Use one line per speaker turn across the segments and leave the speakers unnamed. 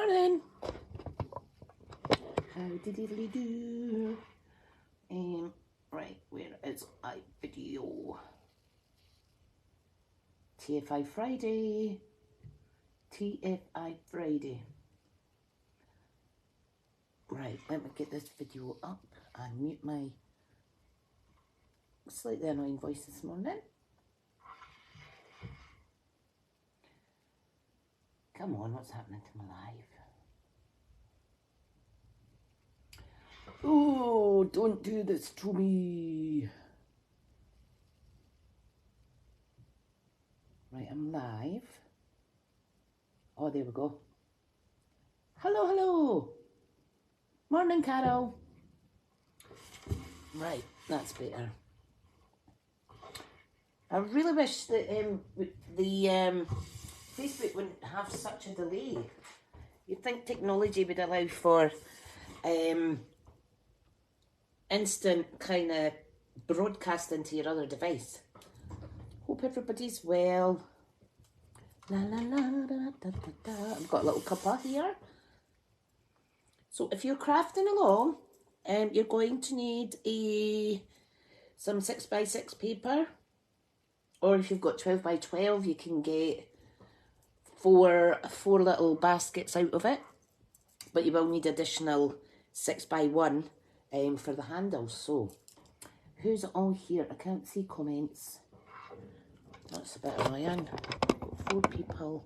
Morning. How diddly do? Right, where is my video? TFI Friday. TFI Friday. Right, let me get this video up and mute my slightly annoying voice this morning. Come on, what's happening to my live? Oh, don't do this to me. Right, I'm live. Oh, there we go. Hello, hello. Morning, Carol. Right, that's better. I really wish that the Facebook wouldn't have such a delay. You'd think technology would allow for instant kind of broadcasting to your other device. Hope everybody's well. La la la da, da, da, da. I've got a little cuppa here. So if you're crafting along, you're going to need some 6x6 paper, or if you've got 12x12, you can get four little baskets out of it, but you will need additional 6x1 for the handles. So who's all here? I can't see comments. That's a bit annoying. 4 people.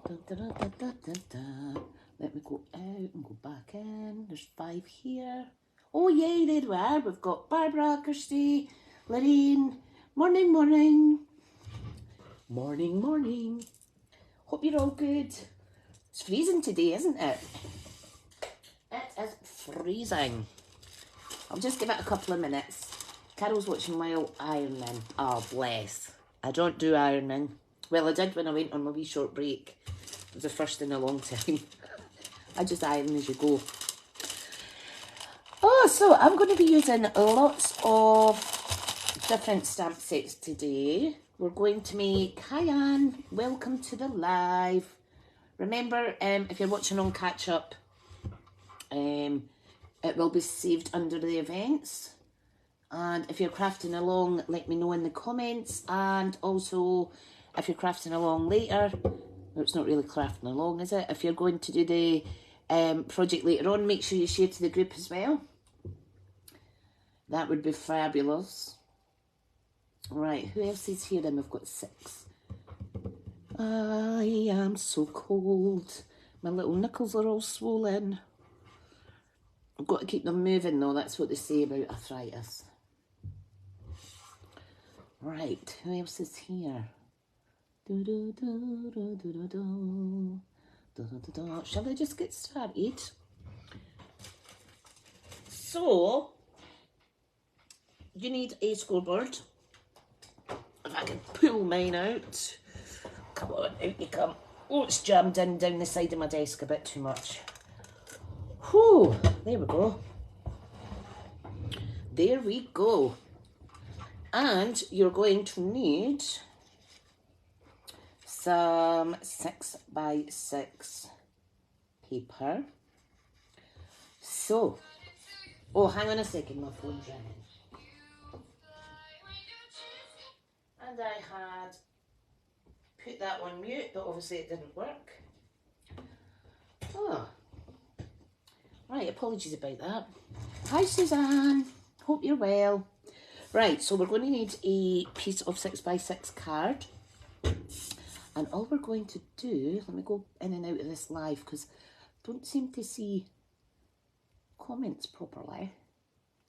Da, da, da, da, da, da, da. Let me go out and go back in. There's 5 here. Oh yay, there we are. We've got Barbara, Kirsty, Lorraine. Morning, morning. Morning, morning. Hope you're all good. It's freezing today, isn't it? It is freezing. I'll just give it a couple of minutes. Carol's watching while ironing. Oh, bless. I don't do ironing. Well, I did when I went on my wee short break. It was the first in a long time. I just iron as you go. Oh, so I'm going to be using lots of different stamp sets today. We're going to make, hi Anne, welcome to the live. Remember, if you're watching on catch up, it will be saved under the events. And if you're crafting along, let me know in the comments. And also, if you're crafting along later, it's not really crafting along, is it? If you're going to do the project later on, make sure you share to the group as well. That would be fabulous. Right, who else is here then? We've got 6. I am so cold. My little knuckles are all swollen. I've got to keep them moving though, that's what they say about arthritis. Right, who else is here? Do, do, do, do, do, do, do. Do, do, do, do. Shall I just get started? So, you need a scoreboard. If I can pull mine out. Come on, out you come. Oh, it's jammed in down the side of my desk a bit too much. Whew, there we go. There we go. And you're going to need some 6x6 paper. So, oh, hang on a second, my phone's ringing. And I had put that on mute, but obviously it didn't work. Oh, right, apologies about that. Hi Suzanne, hope you're well. Right, so we're going to need a piece of 6x6 card. And all we're going to do, let me go in and out of this live because I don't seem to see comments properly.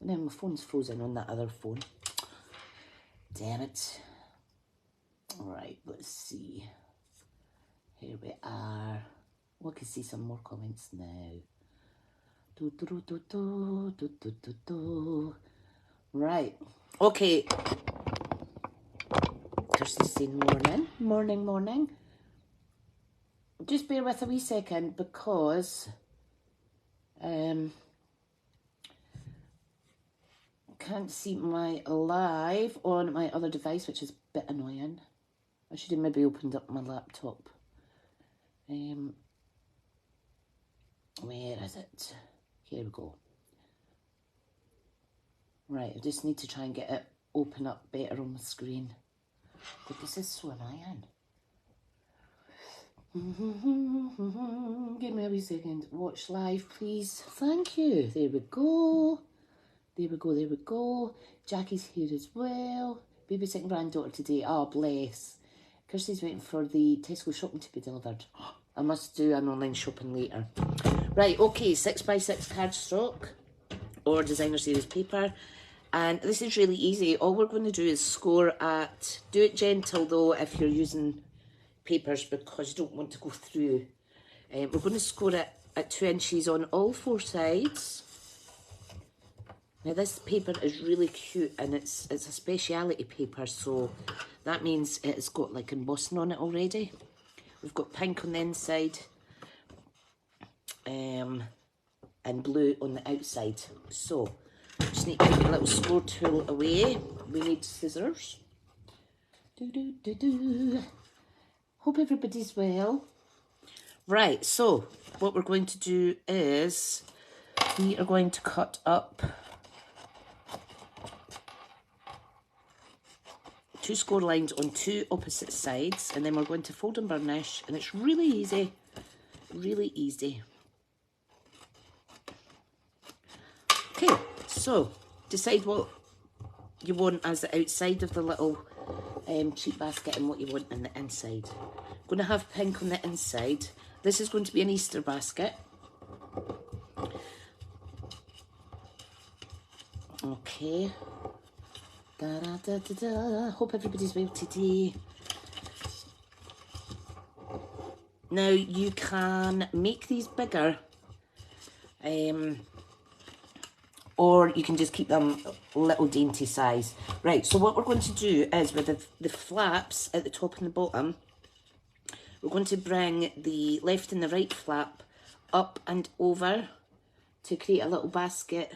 And then my phone's frozen on that other phone. Damn it. Alright, let's see. Here we are. Oh, I can see some more comments now. Do, do, do, do, do, do, do, do, do. Right, okay. Kirsty's saying morning. Morning, morning. Just bear with a wee second because can't see my live on my other device, which is a bit annoying. I should have maybe opened up my laptop. Where is it? Here we go. Right, I just need to try and get it open up better on the screen. But this is so annoying. Give me a wee second. Watch live, please. Thank you. There we go. There we go, there we go. Jackie's here as well. Babysitting granddaughter today. Oh, bless. Kirsty's waiting for the Tesco shopping to be delivered. I must do an online shopping later. Right, okay, 6x6 cardstock or designer series paper. And this is really easy. All we're going to do is score at, do it gentle though if you're using papers because you don't want to go through. We're going to score it at 2 inches on all 4 sides. Now this paper is really cute and it's a speciality paper, so that means it's got like embossing on it already. We've got pink on the inside and blue on the outside. So just need to put a little score tool away. We need scissors. Hope everybody's well. Right, so what we're going to do is we are going to cut up 2 score lines on 2 opposite sides, and then we're going to fold and burnish, and it's really easy, really easy. Okay, so decide what you want as the outside of the little cheap basket and what you want on the inside. I'm going to have pink on the inside. This is going to be an Easter basket. Okay. Da, da, da, da, da. Hope everybody's well today. Now you can make these bigger, or you can just keep them little dainty size. Right, so what we're going to do is with the flaps at the top and the bottom, we're going to bring the left and the right flap up and over to create a little basket,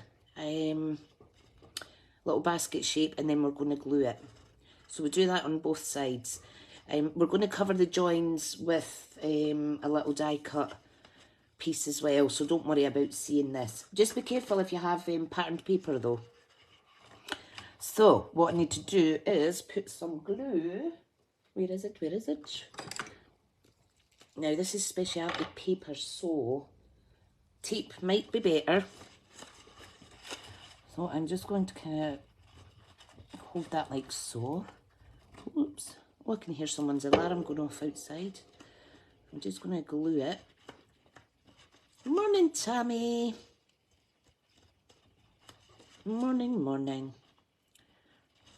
shape, and then we're going to glue it. So we do that on both sides. We're going to cover the joins with a little die cut piece as well, so don't worry about seeing this. Just be careful if you have patterned paper though. So what I need to do is put some glue. Where is it? Where is it? Now this is specialty paper, so tape might be better. So I'm just going to kind of hold that like so. Oops. Oh, I can hear someone's alarm going off outside. I'm just going to glue it. Morning, Tammy. Morning, morning.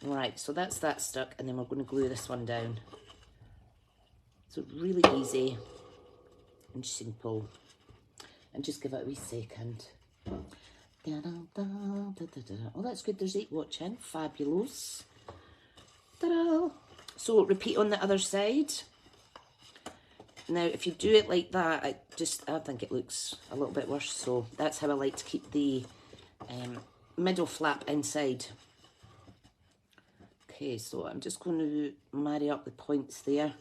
Right, so that's that stuck, and then we're going to glue this one down. So really easy and simple. And just give it a wee second. Oh, that's good. There's 8 watching. Fabulous. Ta-da! So repeat on the other side. Now, if you do it like that, I think it looks a little bit worse. So that's how I like to keep the middle flap inside. Okay, so I'm just going to marry up the points there,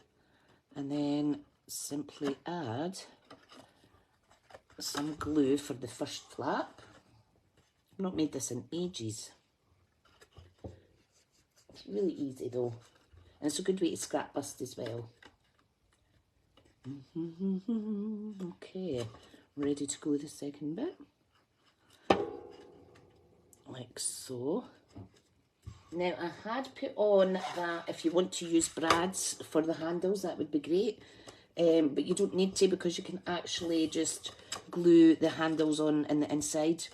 and then simply add some glue for the first flap. I've not made this in ages. It's really easy though, and it's a good way to scrap bust as well. Okay, ready to glue the second bit, like so. Now I had put on that if you want to use brads for the handles, that would be great, but you don't need to, because you can actually just glue the handles on in the inside.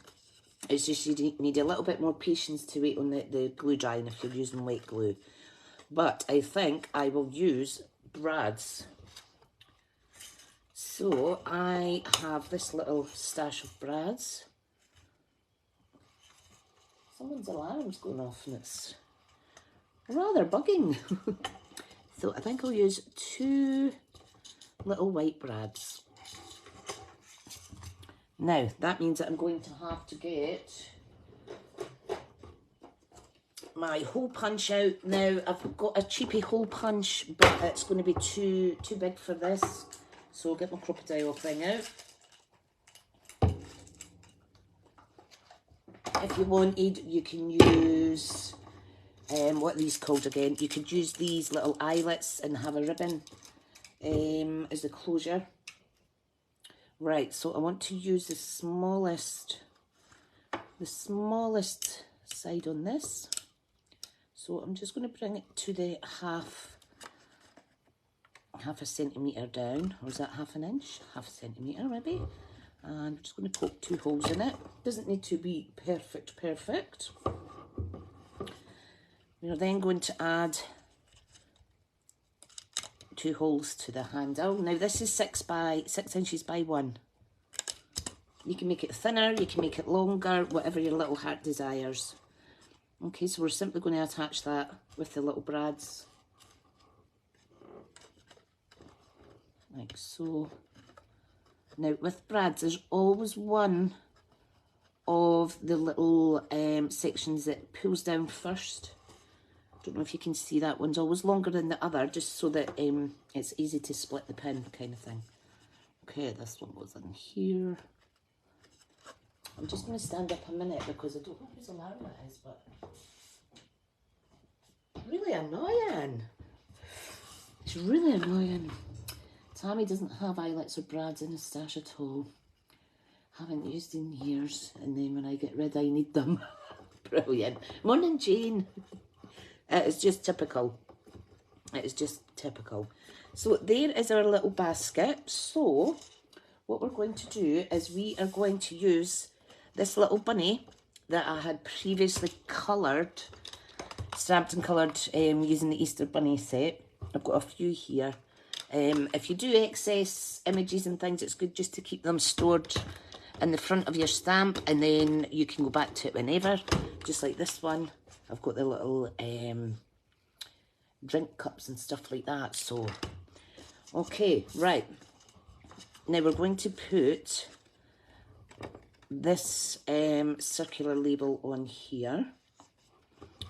It's just you need a little bit more patience to wait on the glue drying if you're using wet glue. But I think I will use brads. So I have this little stash of brads. Someone's alarm's going off and it's rather bugging. So I think I'll use 2 little white brads. Now that means that I'm going to have to get my hole punch out. Now I've got a cheapy hole punch, but it's going to be too big for this. So I'll get my crocodile thing out. if you wanted, you can use, what are these called again? You could use these little eyelets and have a ribbon as the closure. Right, so I want to use the smallest side on this. So I'm just going to bring it to the half a centimetre down, or is that half an inch? Half a centimetre maybe. And I'm just going to poke 2 holes in it. Doesn't need to be perfect. We're then going to add 2 holes to the handle. Now this is 6 inches by 1. You can make it thinner, you can make it longer, whatever your little heart desires. Okay, so we're simply going to attach that with the little brads. Like so. Now with brads, there's always one of the little sections that pulls down first. Don't know if you can see that one's always longer than the other, just so that it's easy to split the pin kind of thing. Okay, this one goes in here. I'm just going to stand up a minute because I don't know whose alarm it is, but really annoying. It's really annoying. Tammy doesn't have eyelets or brads in his stash at all. Haven't used in years, and then when I get rid I need them. Brilliant. Morning, Jane. It is just typical. It is just typical. So there is our little basket. So what we're going to do is we are going to use this little bunny that I had previously coloured, stamped and coloured using the Easter bunny set. I've got a few here. If you do excess images and things, it's good just to keep them stored in the front of your stamp, and then you can go back to it whenever. Just like this one. I've got the little drink cups and stuff like that. So, okay, right. Now we're going to put this circular label on here.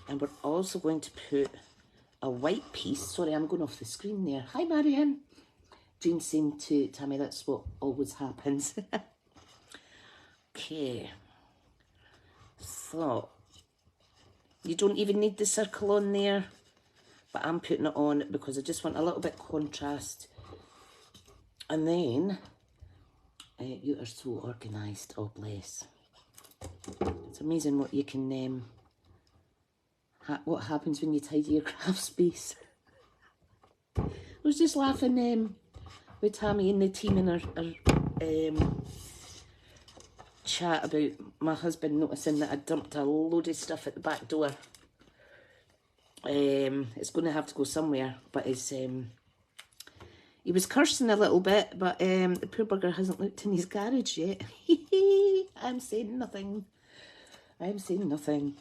And we're also going to put a white piece. Sorry, I'm going off the screen there. Hi, Marianne. Jean saying to Tammy, that's what always happens. Okay. So, you don't even need the circle on there, but I'm putting it on because I just want a little bit contrast. And then, you are so organised, oh bless. It's amazing what you can, what happens when you tidy your craft space. I was just laughing with Tammy and the team in our chat about my husband noticing that I dumped a load of stuff at the back door. It's going to have to go somewhere, but it's he was cursing a little bit, but the poor bugger hasn't looked in his garage yet. I'm saying nothing. I'm saying nothing.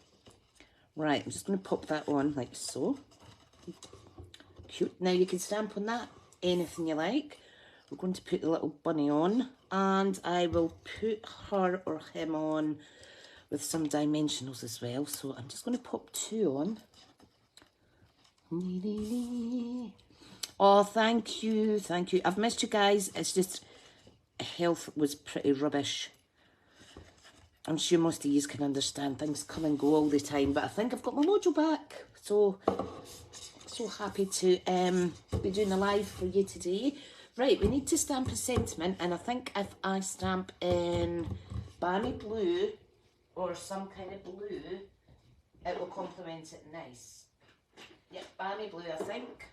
Right, I'm just going to pop that on like so. Cute. Now you can stamp on that anything you like. We're going to put the little bunny on, and I will put her or him on with some dimensionals as well. So I'm just going to pop 2 on. Oh, thank you, thank you. I've missed you guys. It's just health was pretty rubbish. I'm sure most of you can understand things come and go all the time, but I think I've got my mojo back. So happy to be doing a live for you today. Right, we need to stamp a sentiment, and I think if I stamp in balmy blue or some kind of blue, it will complement it nice. Yep, balmy blue, I think.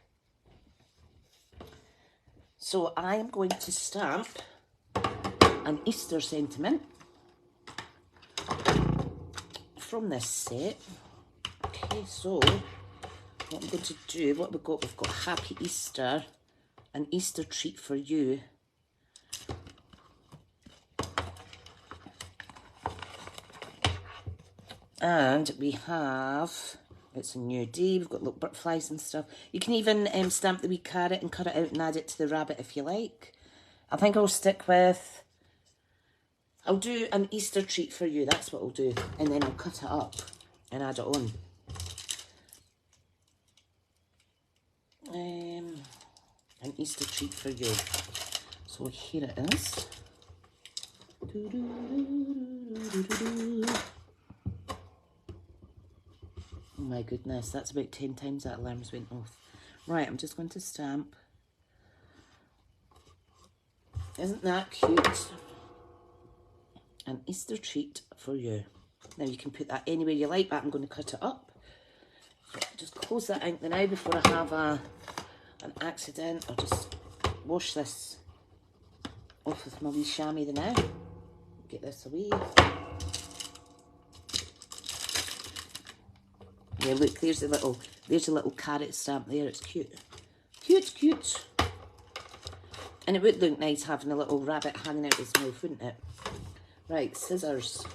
So I'm going to stamp an Easter sentiment from this set. Okay, so what I'm going to do, what we've got Happy Easter, an Easter treat for you. And we have, it's a new day, we've got little butterflies and stuff. You can even stamp the wee carrot and cut it out and add it to the rabbit if you like. I think I'll stick with, I'll do an Easter treat for you, that's what I'll do. And then I'll cut it up and add it on. An Easter treat for you. So here it is. Oh my goodness, that's about 10 times that alarm's went off. Right, I'm just going to stamp. Isn't that cute? An Easter treat for you. Now you can put that anywhere you like, but I'm going to cut it up. So just close that ink now before I have an accident. I'll just wash this off with my wee chamois now. Get this away. Yeah, look, there's a little carrot stamp there. It's cute. Cute, cute. And it would look nice having a little rabbit hanging out his mouth, wouldn't it? Right, scissors.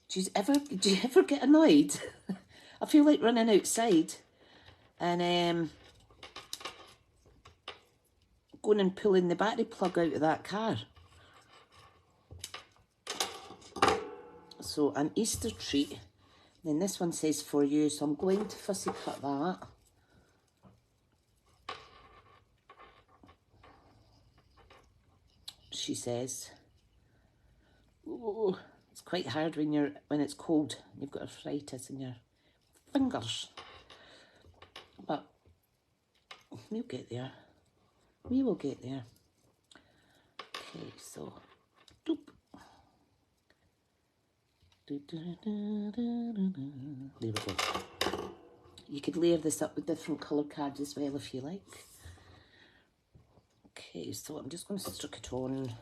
Do you ever get annoyed? I feel like running outside and going and pulling the battery plug out of that car. So an Easter treat. Then this one says for you, so I'm going to fussy cut that. She says. Oh, it's quite hard when it's cold. You've got arthritis in your fingers. But we'll get there. We will get there. Okay, so doop. There we go. You could layer this up with different colour cards as well if you like. Okay, so I'm just going to stick it on.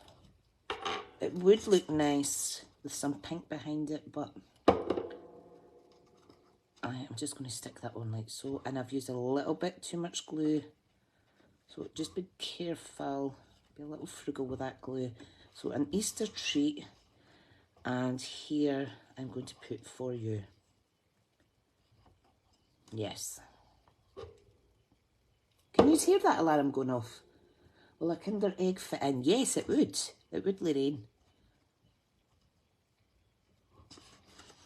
It would look nice with some pink behind it, but I'm just going to stick that on like so. And I've used a little bit too much glue, so just be careful, be a little frugal with that glue. So an Easter treat, and here I'm going to put for you. Yes. Can you hear that alarm going off? Will a Kinder Egg fit in? Yes, it would. It would, Lorraine.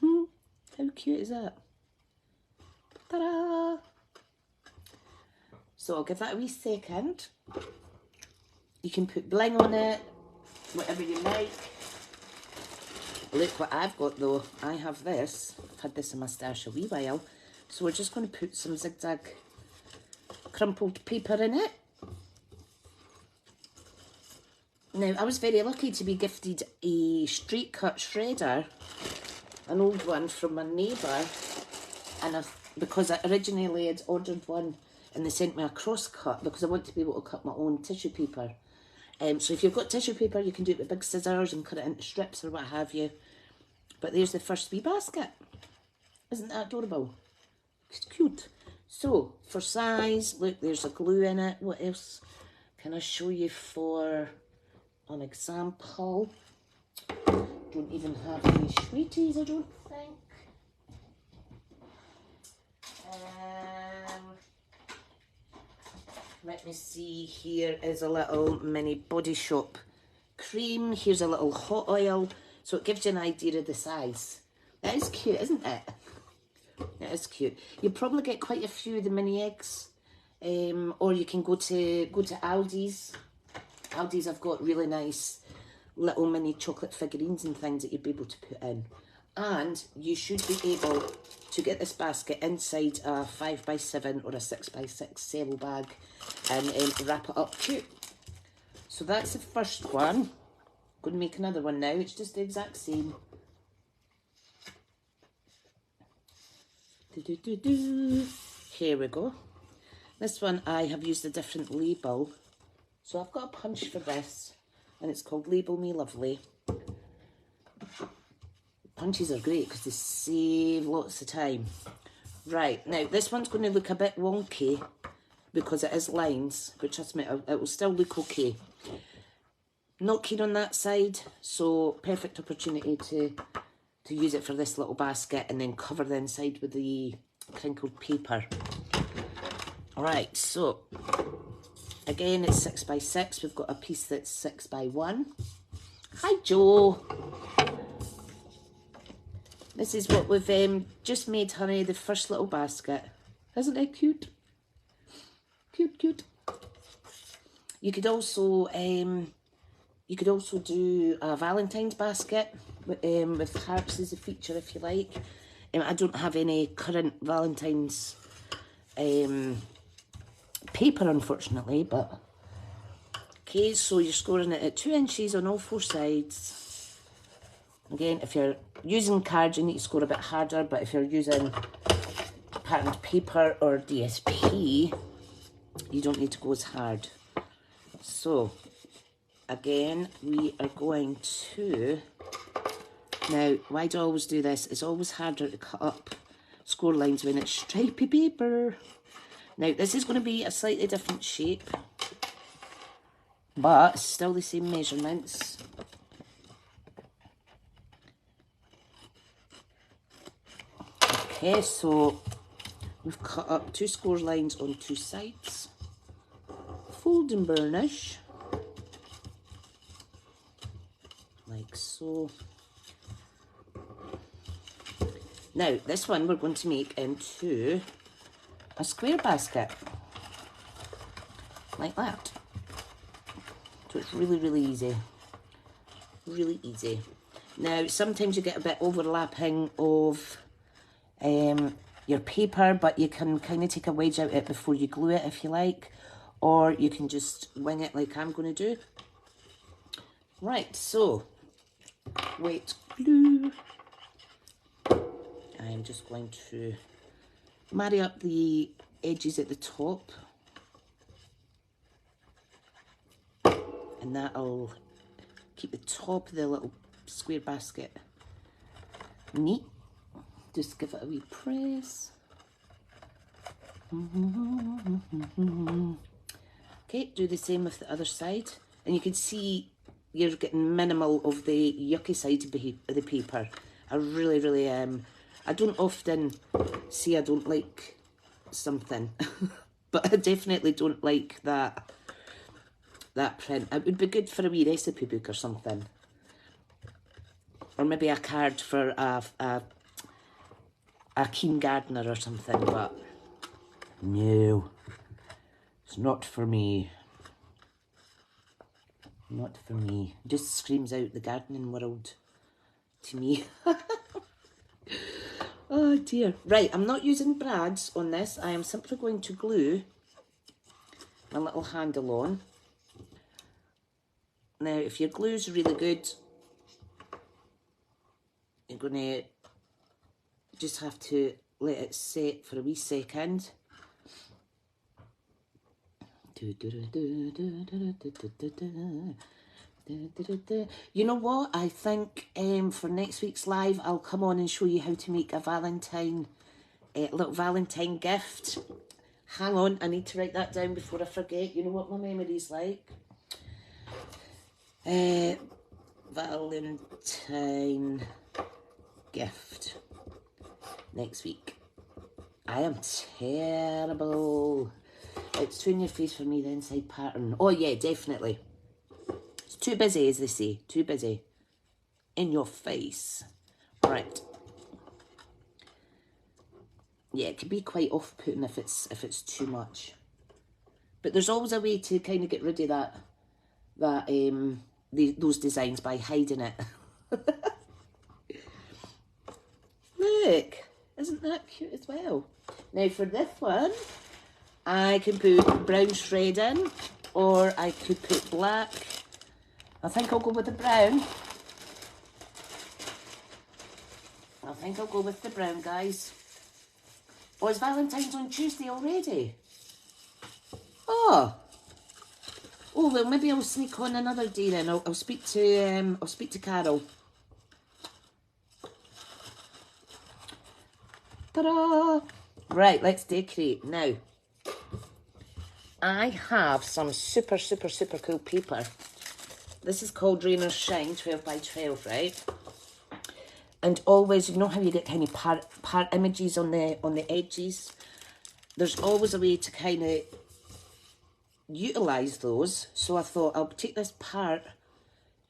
How cute is that? Ta-da! So I'll give that a wee second. You can put bling on it, whatever you like. Look what I've got though. I have this. I've had this in my stash a wee while. So we're just going to put some zigzag crumpled paper in it. Now, I was very lucky to be gifted a straight cut shredder, an old one from my neighbour, and because I originally had ordered one and they sent me a cross cut because I want to be able to cut my own tissue paper. So if you've got tissue paper, you can do it with big scissors and cut it into strips or what have you. But there's the first wee basket. Isn't that adorable? It's cute. So, for size, look, there's a glue in it. What else can I show you for an example? Don't even have any sweeties, I don't think. Let me see, here is a little mini Body Shop cream. Here's a little hot oil. So it gives you an idea of the size. That is cute, isn't it? It is cute. You'll probably get quite a few of the mini eggs. Or you can go to Aldi's. Aldi's have got really nice little mini chocolate figurines and things that you'd be able to put in. And you should be able to get this basket inside a 5x7 or a 6x6 cello bag and wrap it up cute. So that's the first one. I'm going to make another one now. It's just the exact same. Here we go. This one I have used a different label. So I've got a punch for this and it's called Label Me Lovely. Punches are great because they save lots of time. Right, now this one's going to look a bit wonky because it is lines, but trust me, it will still look okay. Not keen on that side, so perfect opportunity to use it for this little basket and then cover the inside with the crinkled paper. Alright, so again it's 6x6. We've got a piece that's 6x1. Hi Joe! This is what we've just made, honey, the first little basket. Isn't it cute? Cute, cute. You could also You could also do a Valentine's basket with hearts as a feature if you like. I don't have any current Valentine's paper, unfortunately, but okay, so you're scoring it at 2 inches on all 4 sides. Again, if you're using cards, you need to score a bit harder, but if you're using patterned paper or DSP, you don't need to go as hard. So, again, we are going to... Now, why do I always do this? It's always harder to cut up score lines when it's stripy paper. Now, this is going to be a slightly different shape, but still the same measurements. Okay, so we've cut up 2 score lines on 2 sides. Fold and burnish, like so. Now, this one we're going to make into a square basket, like that. So it's really, really easy. Really easy. Now, sometimes you get a bit overlapping of your paper, but you can kind of take a wedge out it before you glue it if you like, or you can just wing it like I'm going to do. Right, so, wet glue. I'm just going to marry up the edges at the top, and that'll keep the top of the little square basket neat. Just give it a wee press. Okay, do the same with the other side, and you can see you're getting minimal of the yucky side of the paper. I really I don't often say I don't like something, but I definitely don't like that print. It would be good for a wee recipe book or something, or maybe a card for a keen gardener or something, but no, it's not for me. Not for me. It just screams out the gardening world to me. Oh dear. Right, I'm not using brads on this. I am simply going to glue my little handle on. Now, if your glue's really good, you're going to just have to let it set for a wee second. You know what? I think for next week's live, I'll come on and show you how to make a little Valentine gift. Hang on, I need to write that down before I forget. You know what my memory's like? Valentine gift next week. I am terrible. It's too in your face for me, the inside pattern. Oh yeah, definitely. It's too busy, as they say. Too busy. In your face. Right. Yeah, it can be quite off-putting if it's too much. But there's always a way to kind of get rid of those designs by hiding it. Look, isn't that cute as well? Now for this one, I can put brown shred in, or I could put black. I think I'll go with the brown. I think I'll go with the brown, guys. Oh, it's Valentine's on Tuesday already. Oh, well, maybe I'll sneak on another day then. I'll speak to Carol. Ta-da! Right, let's decorate now. I have some super cool paper. This is called Rain or Shine 12 by 12, right? And always, you know how you get kind of part images on the edges? There's always a way to kind of utilise those. So I thought I'll take this part,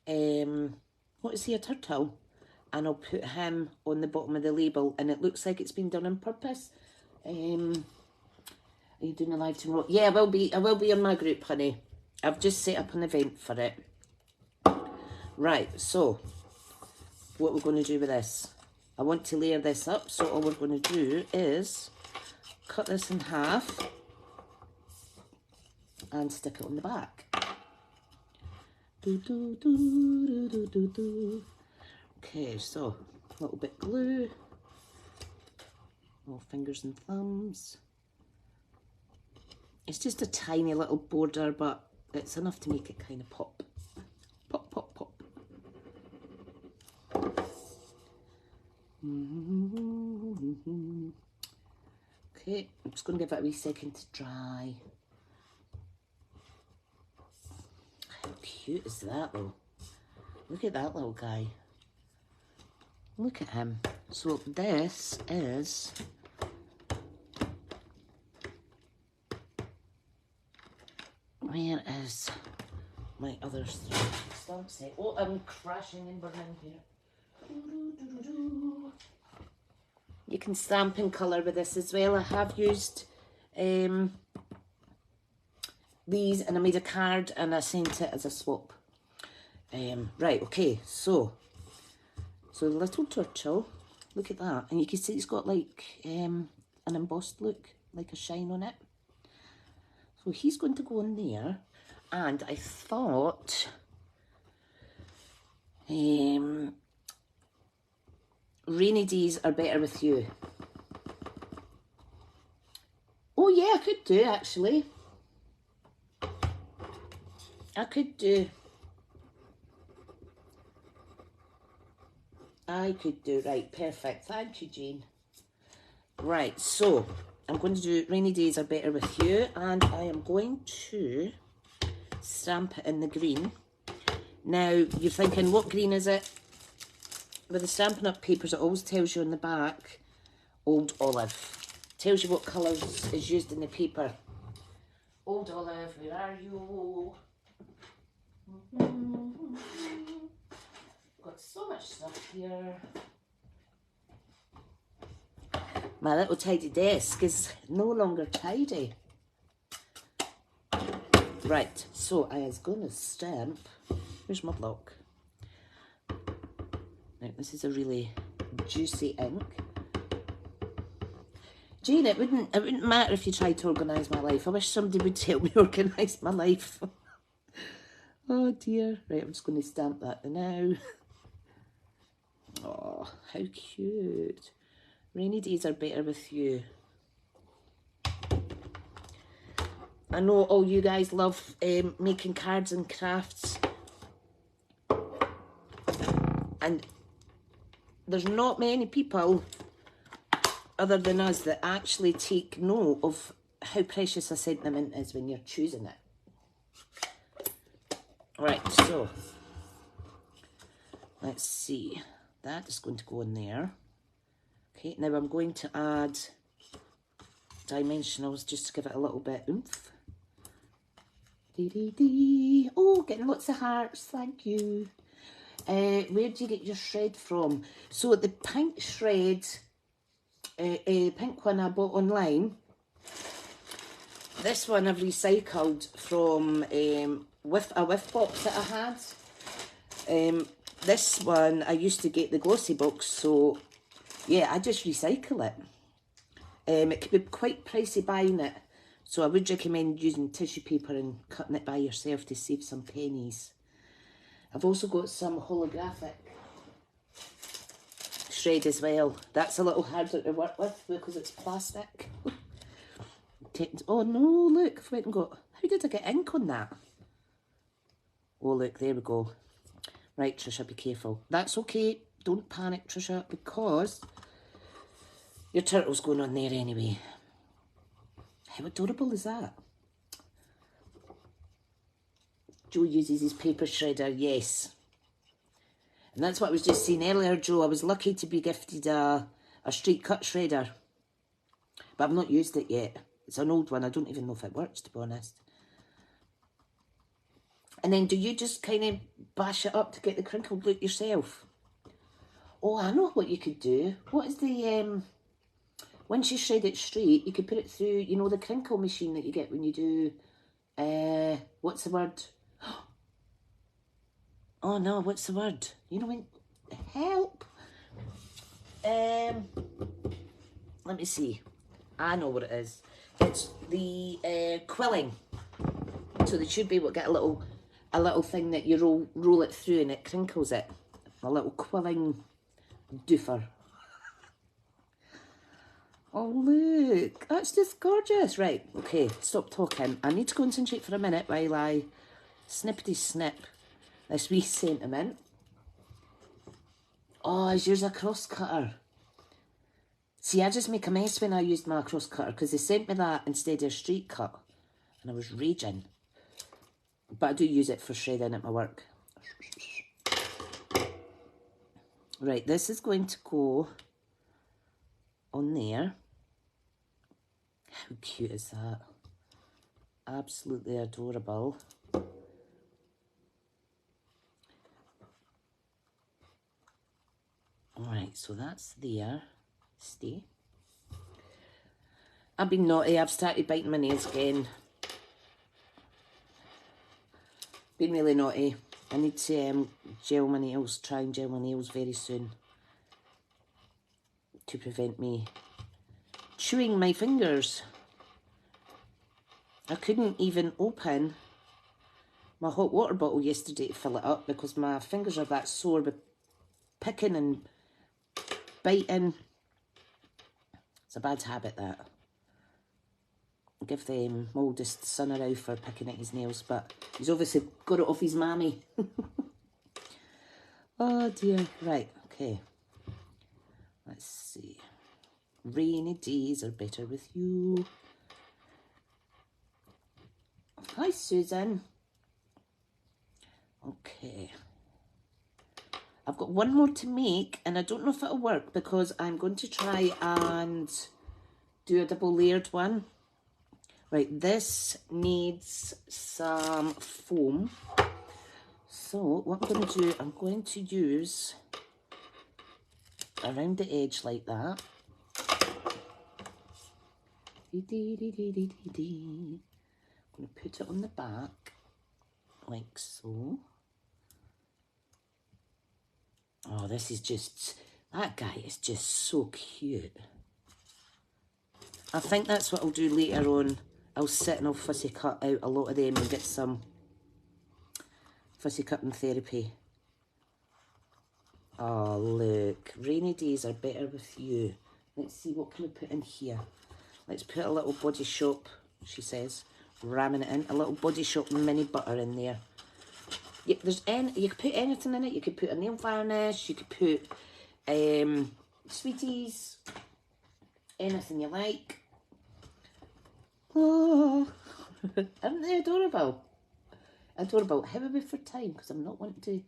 what is he, a turtle? And I'll put him on the bottom of the label, and it looks like it's been done on purpose. Are you doing a live tomorrow? Yeah, I will be on my group, honey. I've just set up an event for it. Right, so what we're going to do with this, I want to layer this up, so all we're going to do is cut this in half and stick it on the back. Do, do, do, do, do, do, do. Okay, so a little bit glue, little fingers and thumbs. It's just a tiny little border, but it's enough to make it kind of pop. Pop, pop, pop. Okay, I'm just going to give it a wee second to dry. How cute is that though? Look at that little guy. Look at him. So this is where is my other stamp set? Oh, I'm crashing and burning here. You can stamp in colour with this as well. I have used these and I made a card and I sent it as a swap. Right, okay, so the little turtle, look at that, and you can see it's got like an embossed look, like a shine on it. So he's going to go in there, and I thought rainy days are better with you. Oh yeah, I could do actually. I could do, right, perfect. Thank you, Jean. Right, so I'm going to do rainy days are better with you, and I am going to stamp it in the green. Now, you're thinking, what green is it? With the Stampin' Up papers, it always tells you on the back, Old Olive. Tells you what colours is used in the paper. Old Olive, where are you? Got so much stuff here. My little tidy desk is no longer tidy. Right, so I was going to stamp. Where's my block? Now, this is a really juicy ink. Jane, it wouldn't matter if you tried to organise my life. I wish somebody would help me organise my life. Oh dear. Right, I'm just going to stamp that now. Oh, how cute. Rainy days are better with you. I know all you guys love making cards and crafts. And there's not many people other than us that actually take note of how precious a sentiment is when you're choosing it. Right, so let's see. That is going to go in there. Okay, now I'm going to add dimensionals just to give it a little bit oomph. Dee dee dee. Oh, getting lots of hearts, thank you. Where do you get your shred from? So the pink shred, pink one I bought online, this one I've recycled from with a whiff box that I had. This one I used to get the glossy box, so yeah, I just recycle it. It can be quite pricey buying it, so I would recommend using tissue paper and cutting it by yourself to save some pennies. I've also got some holographic shred as well. That's a little harder to work with because it's plastic. Oh no, look, I've went and got, how did I get ink on that? Oh look, there we go. Right, Tricia, be careful. That's okay, don't panic, Tricia, because your turtle's going on there anyway. How adorable is that? Joe uses his paper shredder, yes. And that's what I was just saying earlier, Joe. I was lucky to be gifted a straight cut shredder. But I've not used it yet. It's an old one. I don't even know if it works, to be honest. And then do you just kind of bash it up to get the crinkled look yourself? Oh, I know what you could do. What is the... once you shred it straight, you could put it through, you know, the crinkle machine that you get when you do... what's the word? Oh no, what's the word? You know when, help. Let me see. I know what it is. It's the quilling. So they should be able to get a little thing that you roll it through and it crinkles it. A little quilling doofer. Oh look, that's just gorgeous. Right, okay, stop talking. I need to concentrate for a minute while I snippety snip this wee sentiment. Oh, is yours a cross cutter? See, I just make a mess when I used my cross cutter because they sent me that instead of a straight cut and I was raging. But I do use it for shredding at my work. Right, this is going to go on there. How cute is that? Absolutely adorable. Alright, so that's there. Stay. I've been naughty. I've started biting my nails again. Been really naughty. I need to gel my nails, try and gel my nails very soon to prevent me chewing my fingers. I couldn't even open my hot water bottle yesterday to fill it up because my fingers are that sore with picking and biting. It's a bad habit, that. I give the oldest son a row for picking at his nails, but he's obviously got it off his mammy. Oh dear. Right, okay. Let's see. Rainy days are better with you. Hi, Susan. Okay. I've got one more to make, and I don't know if it'll work because I'm going to try and do a double layered one. Right, this needs some foam. So what I'm going to do, I'm going to use around the edge like that. I'm going to put it on the back like so. Oh, this is just, that guy is just so cute. I think that's what I'll do later on. I'll sit and I'll fussy cut out a lot of them and get some fussy cutting therapy. Oh, look. Rainy days are better with you. Let's see, what can we put in here? Let's put a little Body Shop, she says, ramming it in. A little Body Shop mini butter in there. You could put anything in it. You could put a nail varnish. You could put Sweeties. Anything you like. Oh, aren't they adorable? Adorable. How are we for time? Because I'm not wanting to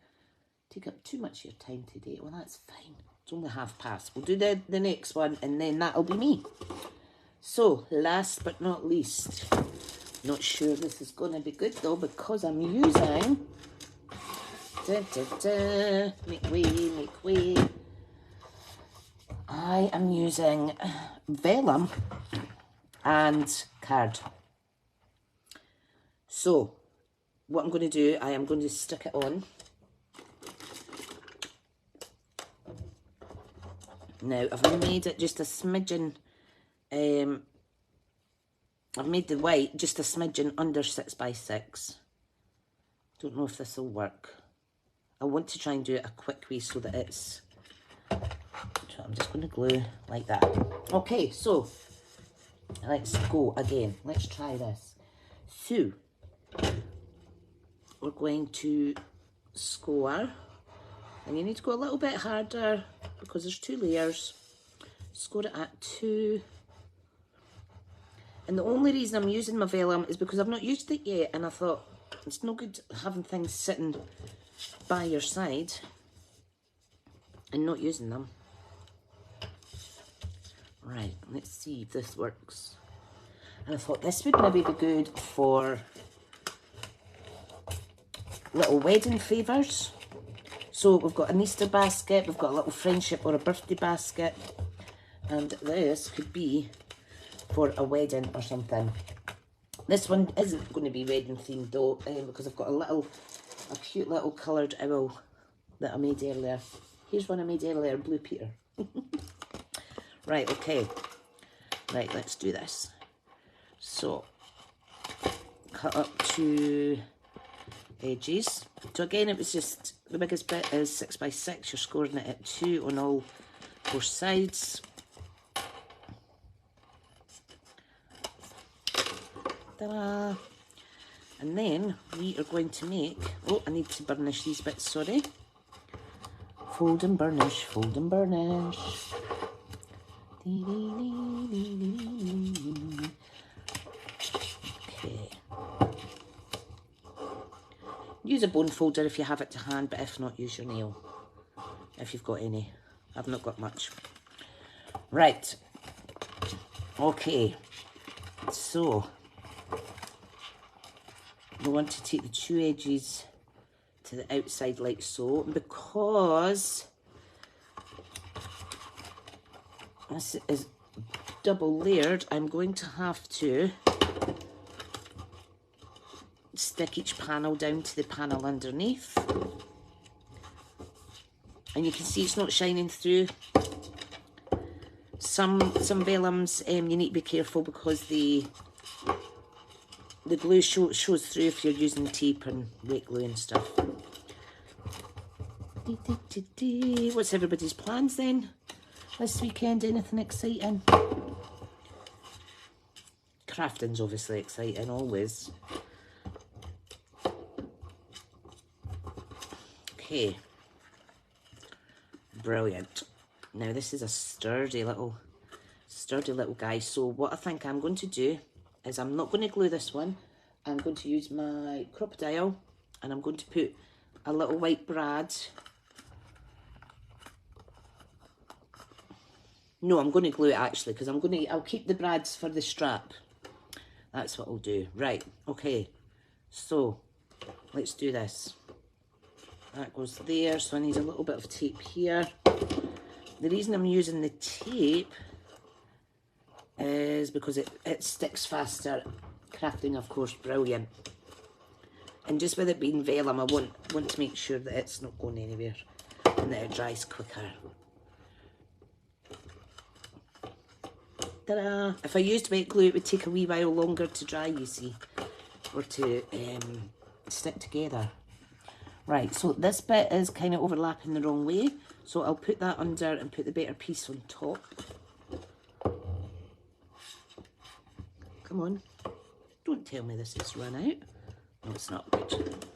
take up too much of your time today. Well, that's fine. It's only past. We'll do the next one and then that'll be me. So, last but not least. Not sure this is going to be good though because I'm using... Make way. I am using vellum and card. So, what I'm going to do, I am going to stick it on. Now, I've made it just a smidgen, I've made the white just a smidgen under 6x6. Don't know if this will work. I want to try and do it a quick way so that it's... So I'm just going to glue like that. Okay, so let's go again. Let's try this. So we're going to score, and you need to go a little bit harder because there's 2 layers. Score it at 2. And the only reason I'm using my vellum is because I've not used it yet, and I thought it's no good having things sitting by your side and not using them. Right, let's see if this works. And I thought this would maybe be good for little wedding favours. So we've got an Easter basket, we've got a little friendship or a birthday basket, and this could be for a wedding or something. This one isn't going to be wedding themed though, because I've got a little a cute little coloured owl that I made earlier. Here's one I made earlier, Blue Peter. Right, okay. Right, let's do this. So, cut up 2 edges. So again, it was just, the biggest bit is 6 by 6. You're scoring it at 2 on all 4 sides. Ta-da! And then we are going to make, oh, I need to burnish these bits, sorry. Fold and burnish, fold and burnish. Okay. Use a bone folder if you have it to hand, but if not, use your nail. If you've got any. I've not got much. Right. Okay. So, we want to take the 2 edges to the outside like so. Because this is double layered, I'm going to have to stick each panel down to the panel underneath. And you can see it's not shining through. Some vellums, you need to be careful because the glue shows through if you're using tape and wet glue and stuff. What's everybody's plans then this weekend? Anything exciting? Crafting's obviously exciting, always. Okay. Brilliant. Now this is a sturdy little guy. So what I think I'm going to do is I'm not going to glue this one. I'm going to use my crocodile and I'm going to put a little white brad. No, I'm going to glue it actually because I'll keep the brads for the strap. That's what I'll do. Right, okay. So let's do this. That goes there, so I need a little bit of tape here. The reason I'm using the tape is because it sticks faster. Crafting, of course, brilliant. And just with it being vellum, I want to make sure that it's not going anywhere and that it dries quicker. Ta-da! If I used wet glue, it would take a wee while longer to dry, you see, or to stick together. Right, so this bit is kind of overlapping the wrong way, so I'll put that under and put the better piece on top. Come on, don't tell me this has run out. No, it's not good.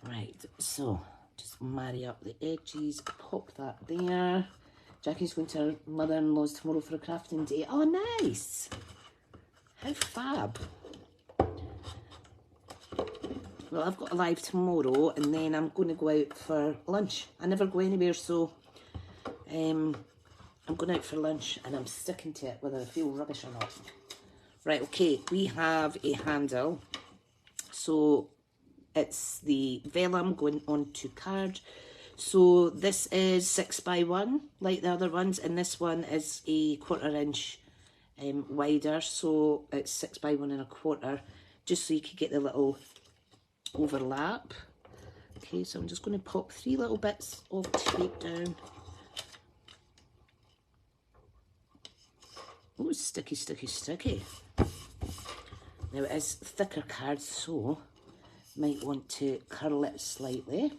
Right, so just marry up the edges, pop that there. Jackie's going to her mother-in-law's tomorrow for a crafting day. Oh, nice! How fab. Well, I've got a live tomorrow and then I'm going to go out for lunch. I never go anywhere, so I'm going out for lunch and I'm sticking to it whether I feel rubbish or not. Right, okay, we have a handle. So it's the vellum going onto card. So this is 6 by 1 like the other ones, and this one is a 1/4 inch wider, so it's 6 by 1 1/4, just so you can get the little overlap. Okay, so I'm just going to pop 3 little bits of tape down. Oh, sticky, sticky, sticky. Now it is thicker card, so might want to curl it slightly.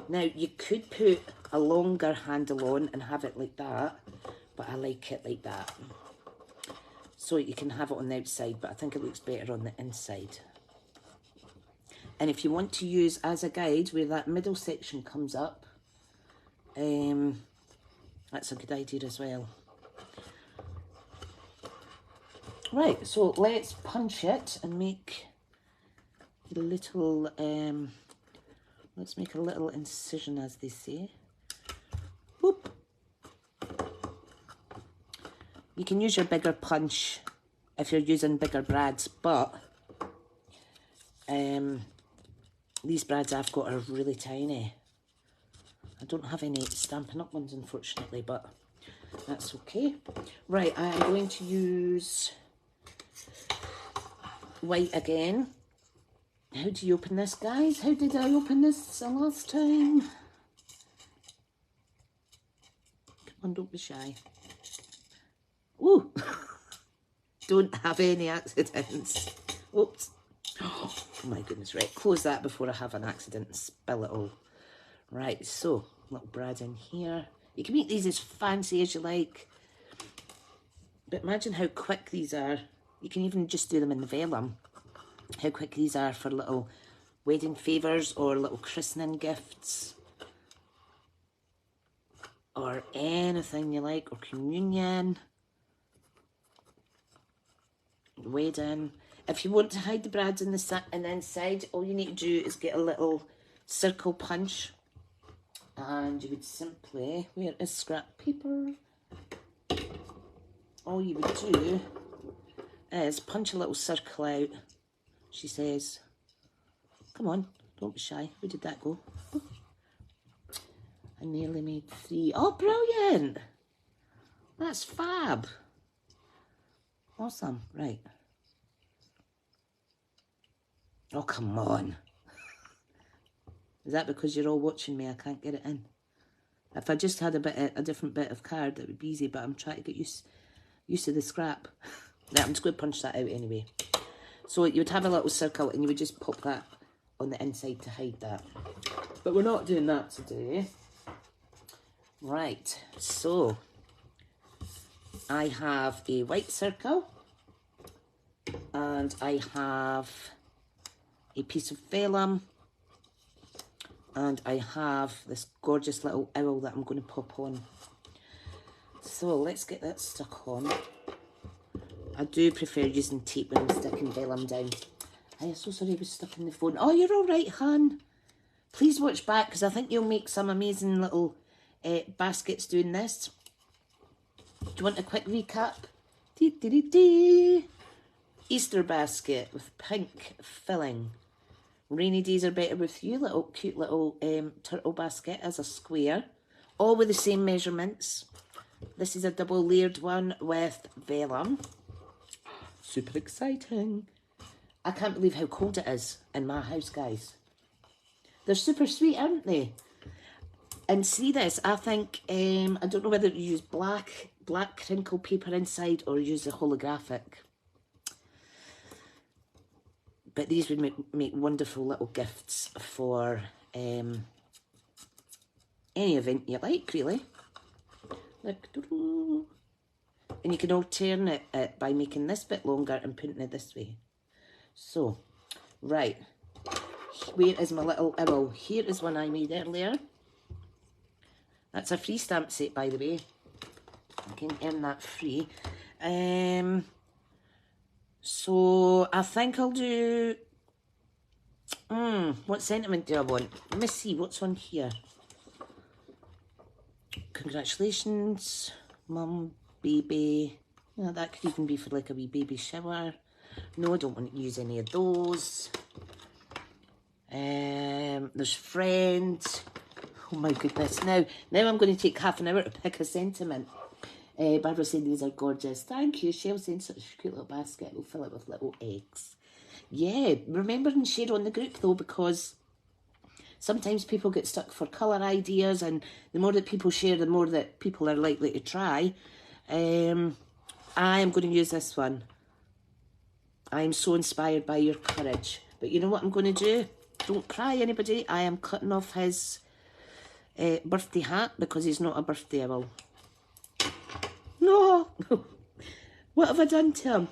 Now you could put a longer handle on and have it like that, but I like it like that. So you can have it on the outside, but I think it looks better on the inside. And if you want to use as a guide where that middle section comes up, that's a good idea as well. Right, so let's punch it and make a little, let's make a little incision, as they say. Whoop. You can use your bigger punch if you're using bigger brads, but these brads I've got are really tiny. I don't have any Stampin' Up ones, unfortunately, but that's okay. Right, I am going to use white again. How do you open this, guys? How did I open this last time? Come on, don't be shy. Ooh! Don't have any accidents. Oops. Oh my goodness, right. Close that before I have an accident and spill it all. Right, so, little brad in here. You can make these as fancy as you like. But imagine how quick these are. You can even just do them in the vellum. How quick these are for little wedding favours or little christening gifts. Or anything you like, or communion. Wedding. If you want to hide the brads in the inside, all you need to do is get a little circle punch. And you would simply, where is scrap paper? All you would do is punch a little circle out. She says, come on, don't be shy. Where did that go? I nearly made 3. Oh, brilliant. That's fab. Awesome. Right. Oh, come on. Is that because you're all watching me? I can't get it in. If I just had a different bit of card, it would be easy, but I'm trying to get used to the scrap. Right, I'm just going to punch that out anyway. So you would have a little circle and you would just pop that on the inside to hide that. But we're not doing that today. Right, so I have a white circle and I have a piece of vellum. And I have this gorgeous little owl that I'm going to pop on. So let's get that stuck on. I do prefer using tape when I'm sticking vellum down. I am so sorry I was stuck in the phone. Oh, you're all right, Han. Please watch back because I think you'll make some amazing little baskets doing this. Do you want a quick recap? Dee, dee, dee, dee. Easter basket with pink filling. Rainy days are better with you, little cute little turtle basket as a square. All with the same measurements. This is a double layered one with vellum. Super exciting. I can't believe how cold it is in my house, guys. They're super sweet, aren't they? And see this, I think, I don't know whether to use black crinkle paper inside or use the holographic. But these would make wonderful little gifts for any event you like, really. Look, and you can alternate it by making this bit longer and putting it this way. So, right, where is my little owl? Here is one I made earlier. That's a free stamp set, by the way. I can earn that free. So I think I'll do, what sentiment do I want? Let me see, what's on here? Congratulations, mum, baby. Yeah, that could even be for like a wee baby shower. No, I don't want to use any of those. There's friends. Oh my goodness. Now I'm going to take half an hour to pick a sentiment. Barbara said these are gorgeous. Thank you. Shell saying such a cute little basket. We'll fill it with little eggs. Yeah, remember and share on the group though, because sometimes people get stuck for colour ideas, and the more that people share, the more that people are likely to try. I am going to use this one. I am so inspired by your courage. But you know what I'm going to do? Don't cry, anybody. I am cutting off his birthday hat because he's not a birthday owl. No! What have I done to him?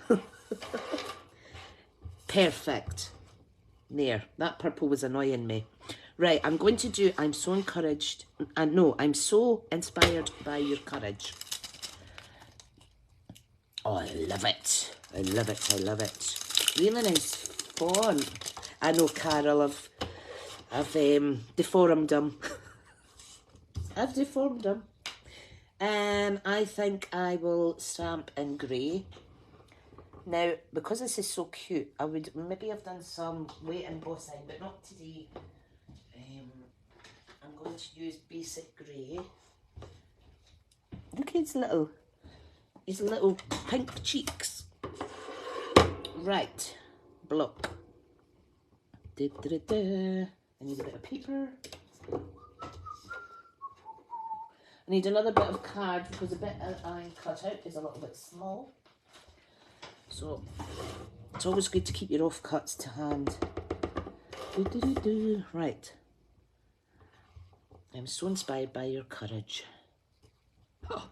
Perfect. There. That purple was annoying me. Right, I'm going to do, I'm so encouraged, and no, I'm so inspired by your courage. Oh, I love it. I love it, I love it. Really nice font. I know, Carol, I've deformed them. I've deformed them. I think I will stamp in grey. Now, because this is so cute, I would maybe have done some weight embossing, but not today. I'm going to use basic grey. Look at his little pink cheeks. Right, block. I need a bit of paper. I need another bit of card because the bit that I cut out is a little bit small. So it's always good to keep your offcuts to hand. Right. I'm so inspired by your courage. Oh,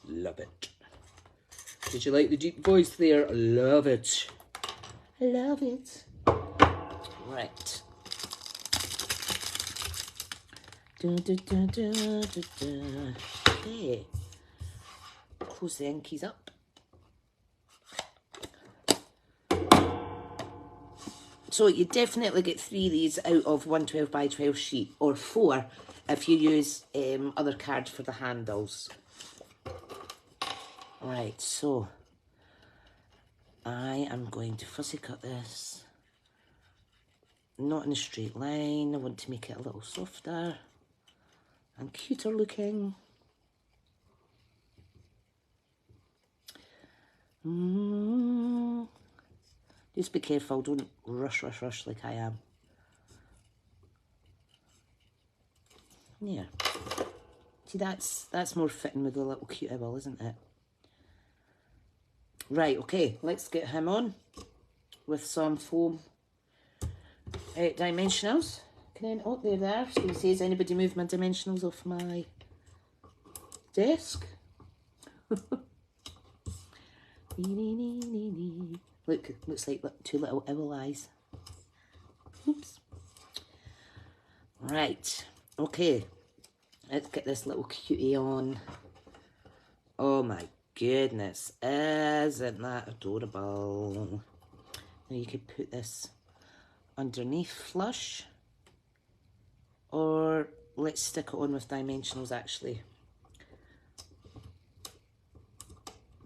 love it. Did you like the deep voice there? Love it. I love it. Right. Okay. Close the inkies up. So you definitely get 3 of these out of 112 by 12 sheet, or 4 if you use other cards for the handles. Right, so I am going to fussy cut this. Not in a straight line. I want to make it a little softer and cuter looking. Just be careful, don't rush like I am. Yeah. See, that's more fitting with the little cute owl, isn't it? Right, okay, let's get him on with some foam dimensionals. Oh, there they are. So has anybody moved my dimensionals off my desk? Look, looks like 2 little owl eyes. Oops. Right, okay. Let's get this little cutie on. Oh my goodness, isn't that adorable? Now you could put this underneath flush, or let's stick it on with dimensionals actually.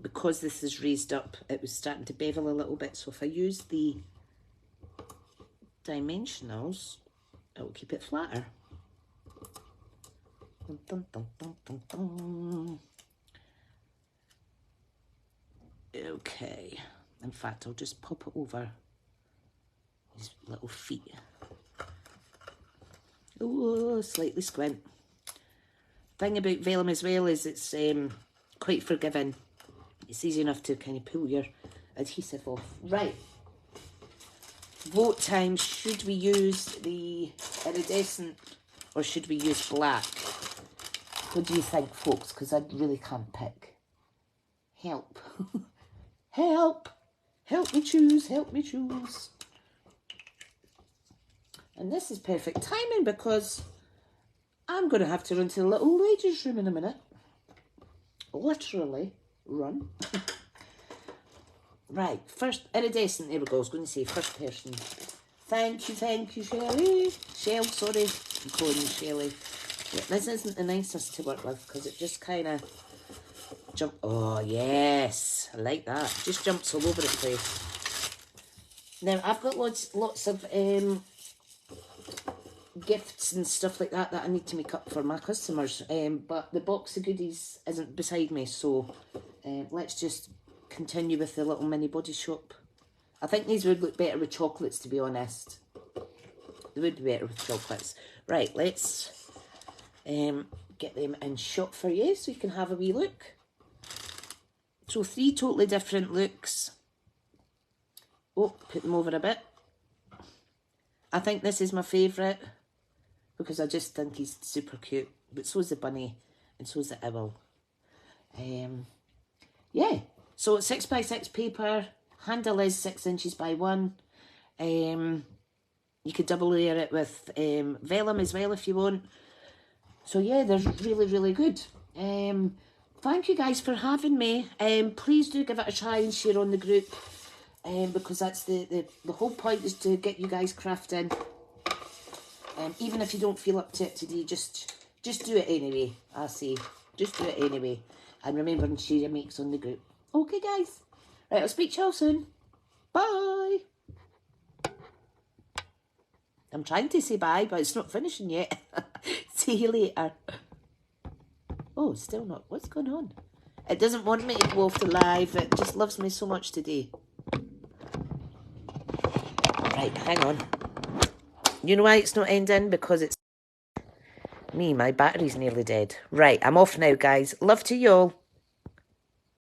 Because this is raised up, it was starting to bevel a little bit, so if I use the dimensionals, it will keep it flatter. Dun, dun, dun, dun, dun, dun. Okay, in fact I'll just pop it over his little feet. Oh, slightly squint. Thing about vellum as well is it's quite forgiving. It's easy enough to kind of pull your adhesive off. Right, vote time. Should we use the iridescent or should we use black? What do you think, folks? Because I really can't pick. Help. Help. Help me choose. Help me choose. And this is perfect timing because I'm going to have to run to the little ladies' room in a minute. Literally run. Right, first iridescent. There we go. I was going to say first person. Thank you, Shelley. Shell, sorry. I'm calling you Shelley. Yeah, this isn't the nicest to work with because it just kind of jump. Oh yes, I like that. Just jumps all over the place. Now I've got lots of gifts and stuff like that I need to make up for my customers. But the box of goodies isn't beside me, so let's just continue with the little mini body shop. I think these would look better with chocolates, to be honest. They would be better with chocolates. Right, let's get them in shot for you so you can have a wee look. So 3 totally different looks. Oh, put them over a bit. I think this is my favourite because I just think he's super cute. But so is the bunny and so is the owl. Yeah, so 6x6 paper. Handle is 6 inches by 1. You could double layer it with vellum as well if you want. So yeah, they're really, really good. Thank you guys for having me. Please do give it a try and share on the group. Because that's the whole point, is to get you guys crafting. Even if you don't feel up to it today, just do it anyway. I say, just do it anyway. And remember and share your makes on the group. Okay, guys. Right, I'll speak to you all soon. Bye. I'm trying to say bye, but it's not finishing yet. See you later. Oh, still not. What's going on? It doesn't want me to go off the live. It just loves me so much today. Right, hang on. You know why it's not ending? Because it's me, my battery's nearly dead. Right, I'm off now, guys. Love to you all.